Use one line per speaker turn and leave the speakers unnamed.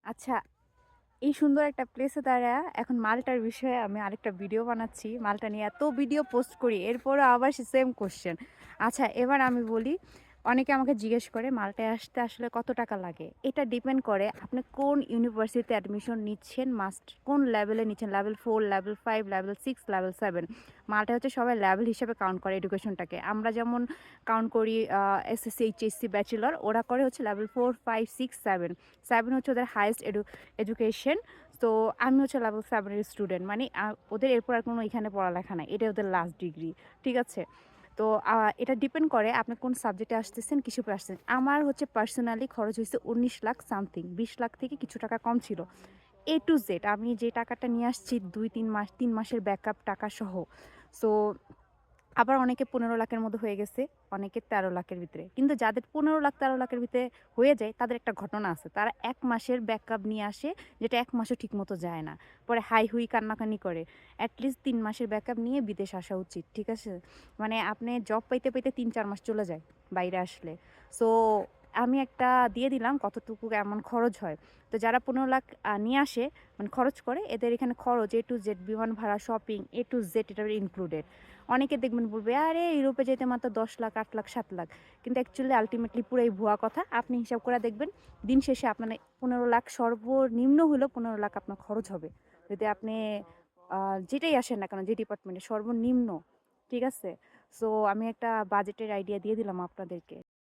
আচ্ছা, এই সুন্দর একটা প্লেসে দাঁড়ায়া এখন মালটার বিষয়ে আমি আরেকটা ভিডিও বানাচ্ছি। মালটা নিয়ে এত ভিডিও পোস্ট করি, এরপরও আবার সে সেম কোয়েশ্চেন। আচ্ছা, এবার আমি বলি, অনেকে আমাকে জিজ্ঞেস করে মাল্টায় আসতে আসলে কত টাকা লাগে? এটা ডিপেন্ড করে আপনি কোন ইউনিভার্সিটিতে অ্যাডমিশন নিচ্ছেন, মাস্ট কোন লেভেলে নিচ্ছেন, লেভেল 4, লেভেল 5, লেভেল 6, লেভেল 7। মাল্টায় হচ্ছে সবাই লেভেল হিসেবে কাউন্ট করে এডুকেশনটাকে। আমরা যেমন কাউন্ট করি এসএসসি, এইচএসসি, ব্যাচেলর, ওরা করে হচ্ছে লেভেল 4, 5, 6, 7। 7 হচ্ছে ওদের হাইয়েস্ট এডুকেশন। তো আমি হচ্ছে লেভেল 7 এর স্টুডেন্ট, মানে ওদের এরপর আর কোনো এখানে পড়ালেখা নাই, এটা ওদের লাস্ট ডিগ্রি। ঠিক আছে? তো এটা ডিপেন্ড করে আপনি কোন সাবজেক্টে আসতেছেন, কিসে উপরে আসতেছেন। আমার হচ্ছে পার্সোনালি খরচ হয়েছে 19 লাখ সামথিং, 20 লাখ থেকে কিছু টাকা কম ছিল। এ টু জেড আমি যে টাকাটা নিয়ে আসছি 2-3 মাস, 3 মাসের ব্যাকআপ টাকা সহ। সো আবার অনেকে 15 লাখের মধ্যে হয়ে গেছে, অনেকে 13 লাখের ভিতরে। কিন্তু যাদের 15 লাখ 13 লাখের ভিতরে হয়ে যায় তাদের একটা ঘটনা আছে, তারা 1 মাসের ব্যাকআপ নিয়ে আসে, যেটা 1 মাসও ঠিক মতো যায় না, পরে হাই হুই কান্নাকানি করে। অ্যাটলিস্ট 3 মাসের ব্যাকআপ নিয়ে বিদেশ আসা উচিত। ঠিক আছে? মানে আপনি জব পাইতে পাইতে 3-4 মাস চলে যায় বাইরে আসলে। সো আমি একটা দিয়ে দিলাম কতটুকু এমন খরচ হয়। তো যারা 15 লাখ নিয়ে আসে, মানে খরচ করে, এদের এখানে খরচ এ টু জেড, বিমান ভাড়া, শপিং এ টু জেড এটা ইনক্লুডেড। অনেকে দেখবেন বলবে আরে ইউরোপে যেতে মাত্র 10 লাখ, 8 লাখ, 7 লাখ। কিন্তু অ্যাকচুয়ালি আলটিমেটলি পুরাই ভুয়া কথা। আপনি হিসাব করে দেখবেন, দিন শেষে আপনার 15 লাখ, সর্বনিম্ন হলেও 15 লাখ আপনার খরচ হবে যদি আপনি যেটাই আসেন না কেন, যে ডিপার্টমেন্টে, সর্বনিম্ন। ঠিক আছে? সো আমি একটা বাজেটের আইডিয়া দিয়ে দিলাম আপনাদেরকে।